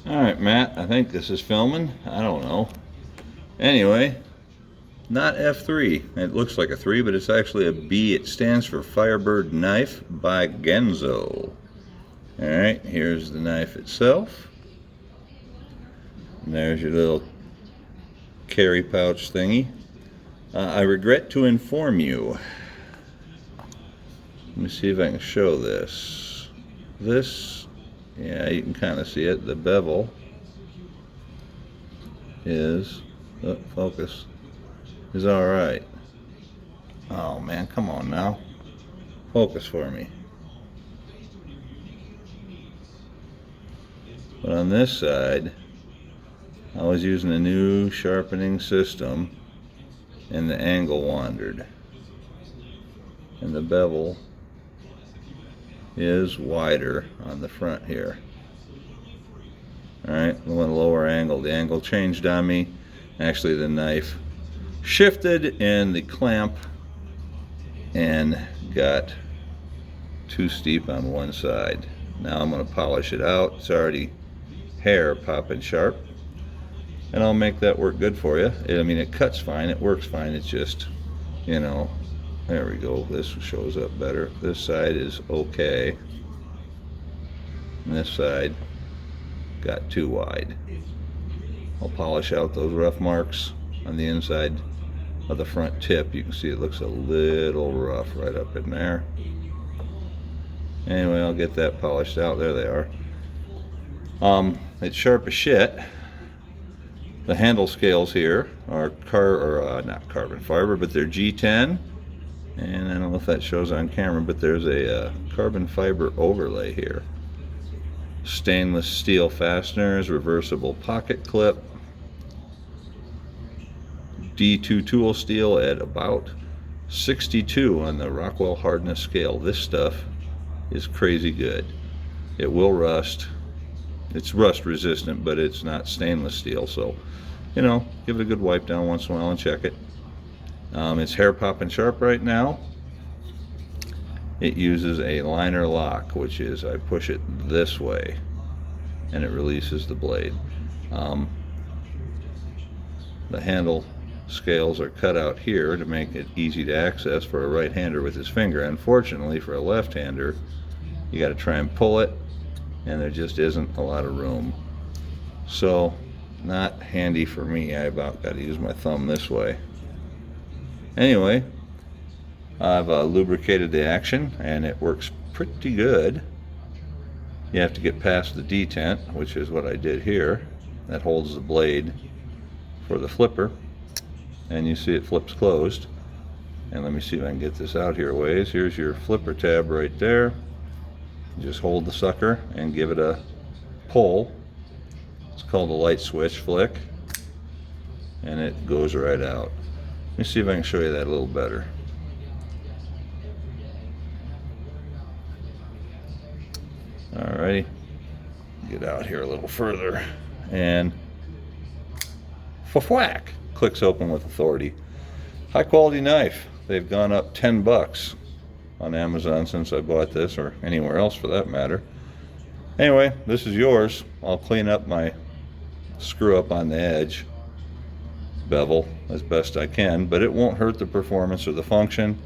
Alright, Matt, I think this is filming. I don't know. Anyway, not F3. It looks like a 3, but it's actually a B. It stands for Firebird Knife by Genzo. Alright, here's the knife itself. And there's your little carry pouch thingy. I regret to inform you. Let me see if I can show this. Yeah, you can kind of see it. The bevel is, focus, is alright. Oh man, come on now. Focus for me. But on this side, I was using a new sharpening system and the angle wandered. And the bevel is wider on the front here. Alright, I went lower angle. The angle changed on me. Actually, the knife shifted and the clamp and got too steep on one side. Now I'm going to polish it out. It's already hair popping sharp. And I'll make that work good for you. I mean, it cuts fine. It works fine. It's just, you know, there we go. This shows up better. This side is okay. And this side got too wide. I'll polish out those rough marks on the inside of the front tip. You can see it looks a little rough right up in there. Anyway, I'll get that polished out. There they are. It's sharp as shit. The handle scales here are not carbon fiber, but they're G10. And I don't know if that shows on camera, but there's a carbon fiber overlay here. Stainless steel fasteners, reversible pocket clip, D2 tool steel at about 62 on the Rockwell hardness scale. This stuff is crazy good. It will rust. It's rust resistant, but it's not stainless steel, so you know, give it a good wipe down once in a while and check it. It's hair popping sharp right now. It uses a liner lock, which is I push it this way and it releases the blade. The handle scales are cut out here to make it easy to access for a right-hander with his finger. Unfortunately, for a left-hander, you got to try and pull it, and there just isn't a lot of room. So, not handy for me. I about got to use my thumb this way. Anyway, I've lubricated the action and it works pretty good. You have to get past the detent, which is what I did here. That holds the blade for the flipper, and you see it flips closed. And let me see if I can get this out here a ways. Here's your flipper tab right there. Just hold the sucker and give it a pull. It's called a light switch flick, and it goes right out. Let me see if I can show you that a little better. Alrighty, get out here a little further, and whack, clicks open with authority. High quality knife. They've gone up 10 bucks on Amazon since I bought this, or anywhere else for that matter. Anyway, this is yours. I'll clean up my screw up on the edge bevel as best I can, but it won't hurt the performance or the function.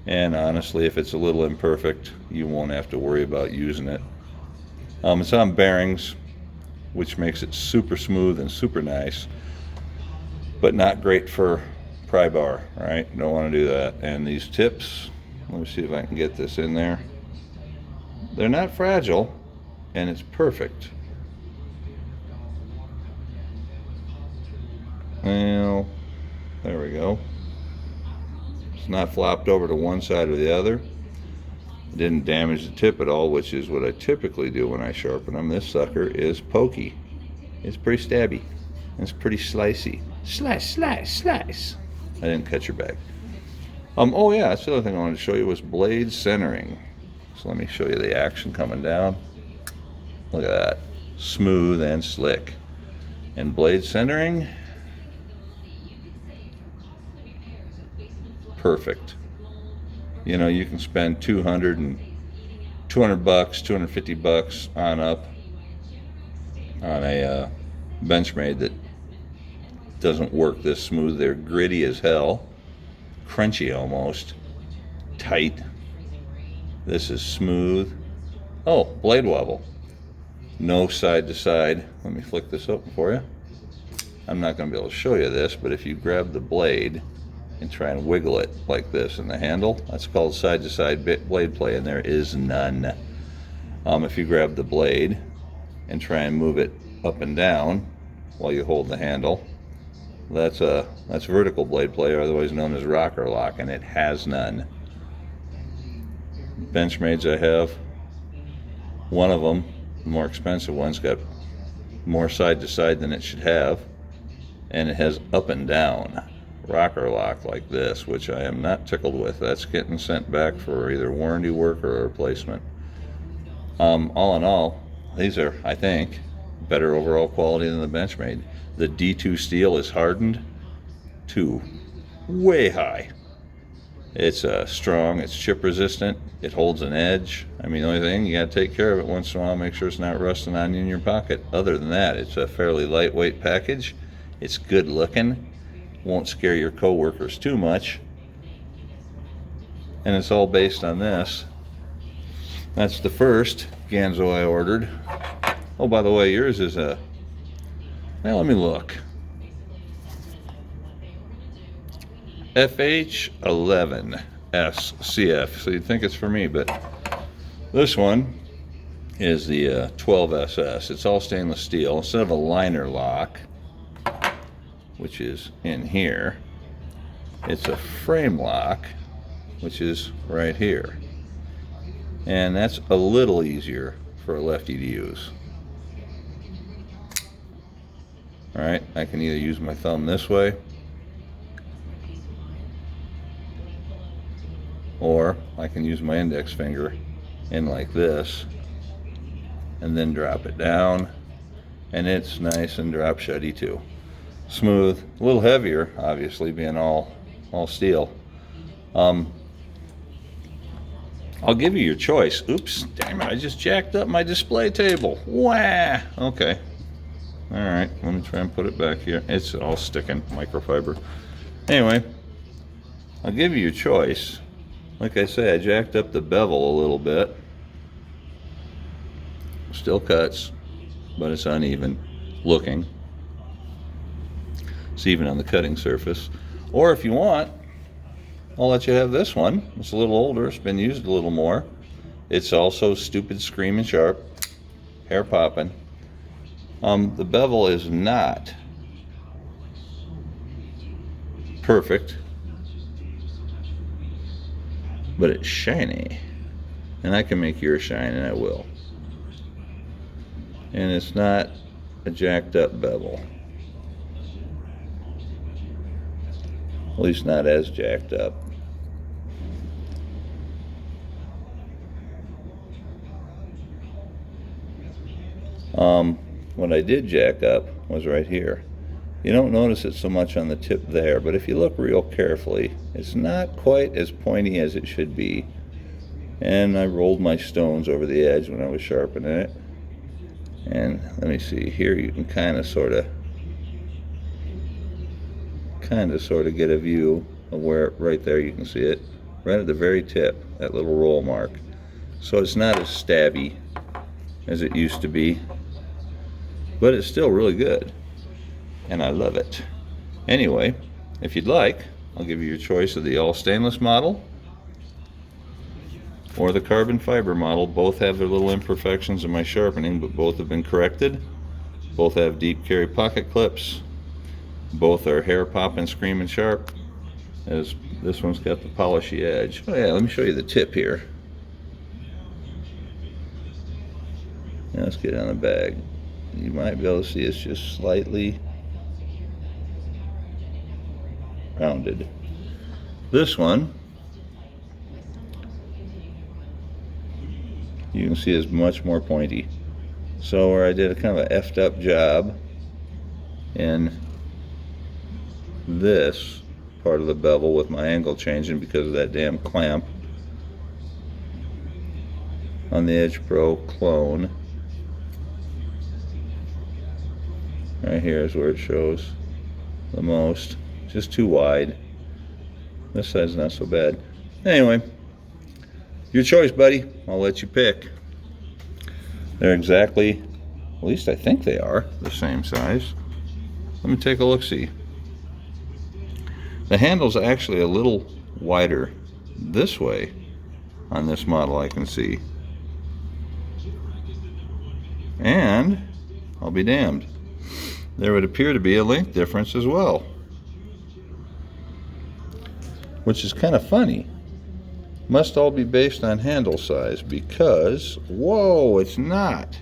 And honestly, if it's a little imperfect, you won't have to worry about using it. It's on bearings, which makes it super smooth and super nice, but not great for pry bar, right? Don't want to do that. And these tips, let me see if I can get this in there. They're not fragile, and it's perfect. Well, there we go. It's not flopped over to one side or the other. It didn't damage the tip at all, which is what I typically do when I sharpen them. This sucker is pokey. It's pretty stabby. It's pretty slicey. Slice, slice, slice. I didn't cut your bag. Oh yeah, that's the other thing I wanted to show you was blade centering. So let me show you the action coming down. Look at that. Smooth and slick. And blade centering, perfect. You know, you can spend 200 bucks, 250 bucks on up on a Benchmade that doesn't work this smooth. They're gritty as hell, crunchy almost, tight. This is smooth. Oh, blade wobble. No side to side. Let me flick this open for you. I'm not going to be able to show you this, but if you grab the blade and try and wiggle it like this in the handle, that's called side to side blade play, and there is none. If you grab the blade and try and move it up and down while you hold the handle, that's vertical blade play, otherwise known as rocker lock, and it has none. Benchmades I have, one of them, the more expensive one's got more side to side than it should have, and it has up and down rocker lock like this, which I am not tickled with. That's getting sent back for either warranty work or a replacement. All in all, these are, I think, better overall quality than the Benchmade. The D2 steel is hardened to way high. It's strong, it's chip resistant, it holds an edge. I mean, the only thing, you gotta take care of it once in a while, make sure it's not rusting on you in your pocket. Other than that, it's a fairly lightweight package. It's good looking, won't scare your coworkers too much, and it's all based on this. That's the first Ganzo I ordered. Oh, by the way, yours is a, well, let me look. FH11 SCF. So you'd think it's for me, but this one is the 12SS. It's all stainless steel. Instead of a liner lock, which is in here, it's a frame lock, which is right here. And that's a little easier for a lefty to use. All right, I can either use my thumb this way, or I can use my index finger in like this and then drop it down, and it's nice and drop shutty too. Smooth, a little heavier, obviously, being all steel. I'll give you your choice. Oops, damn it, I just jacked up my display table. Wah! Okay. All right, let me try and put it back here. It's all sticking, microfiber. Anyway, I'll give you your choice. Like I say, I jacked up the bevel a little bit. Still cuts, but it's uneven looking. It's even on the cutting surface. Or if you want, I'll let you have this one. It's a little older, it's been used a little more. It's also stupid screaming sharp, hair popping. The bevel is not perfect, but it's shiny, and I can make yours shine, and I will. And it's not a jacked up bevel, at least not as jacked up. What I did jack up was right here. You don't notice it so much on the tip there, but if you look real carefully, it's not quite as pointy as it should be. And I rolled my stones over the edge when I was sharpening it. And let me see, here you can kind of sort of get a view of where, right there you can see it, right at the very tip, that little roll mark. So it's not as stabby as it used to be, but it's still really good, and I love it. Anyway, if you'd like, I'll give you your choice of the all stainless model or the carbon fiber model. Both have their little imperfections in my sharpening, but both have been corrected. Both have deep carry pocket clips. Both are hair popping, screaming sharp, as this one's got the polishy edge. Oh yeah, let me show you the tip here. Now let's get on the bag. You might be able to see it's just slightly rounded. This one, you can see is much more pointy. So where I did a kind of an effed up job in this part of the bevel with my angle changing because of that damn clamp on the Edge Pro clone, Right here is where it shows the most. Just too wide. This side's not so bad. Anyway, your choice, buddy. I'll let you pick. They're exactly, at least I think they are, the same size. Let me take a look-see. The handle's actually a little wider this way on this model, I can see. And I'll be damned, there would appear to be a length difference as well, which is kind of funny. Must all be based on handle size because, whoa, it's not.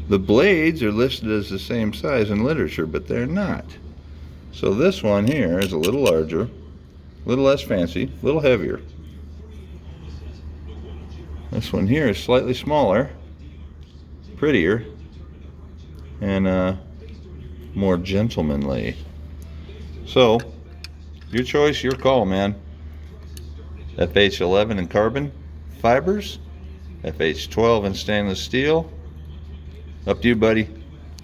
The blades are listed as the same size in literature, but they're not. So this one here is a little larger, a little less fancy, a little heavier. This one here is slightly smaller, prettier, and more gentlemanly. So, your choice, your call, man. FH11 in carbon fibers, FH12 in stainless steel. Up to you, buddy.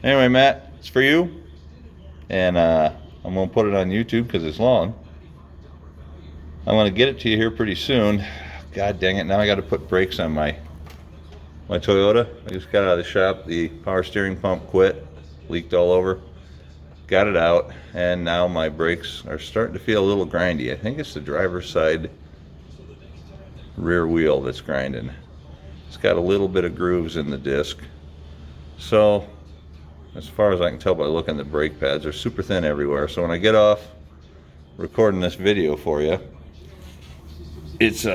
Anyway, Matt, it's for you. And I'm going to put it on YouTube because it's long. I'm going to get it to you here pretty soon. God dang it, now I got to put brakes on my Toyota. I just got out of the shop. The power steering pump quit, leaked all over. Got it out, and now my brakes are starting to feel a little grindy. I think it's the driver's side rear wheel that's grinding. It's got a little bit of grooves in the disc. So, as far as I can tell by looking at the brake pads, they're super thin everywhere. So when I get off recording this video for you, it's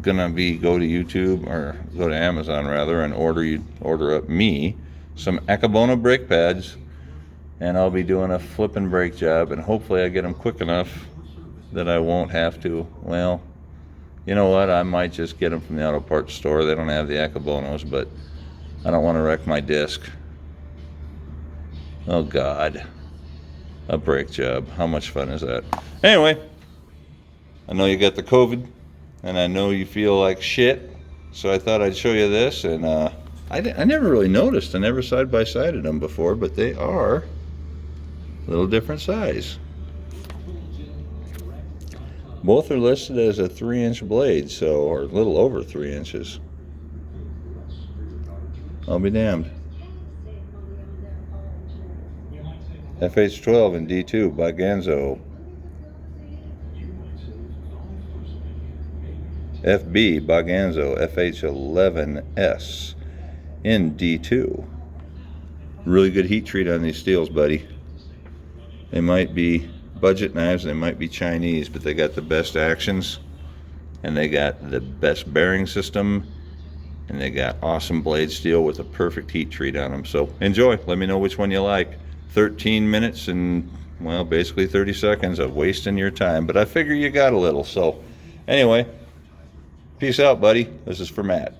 gonna be go to YouTube, or go to Amazon rather, and order up me some Akebono brake pads, and I'll be doing a flipping brake job, and hopefully I get them quick enough that I won't have to. Well, you know what, I might just get them from the auto parts store. They don't have the Akebonos, but I don't want to wreck my disc. Oh God, a brake job, how much fun is that? Anyway, I know you got the COVID, and I know you feel like shit, so I thought I'd show you this. And I never really noticed, I never side-by-sided them before, but they are a little different size. Both are listed as a 3-inch blade, so, or a little over 3 inches. I'll be damned. FH12 and D2 by Ganzo. FB Baganzo FH11S in D2. Really good heat treat on these steels, buddy. They might be budget knives, they might be Chinese, but they got the best actions, and they got the best bearing system, and they got awesome blade steel with a perfect heat treat on them. So enjoy. Let me know which one you like. 13 minutes and, well, basically 30 seconds of wasting your time, but I figure you got a little. So anyway, peace out, buddy. This is for Matt.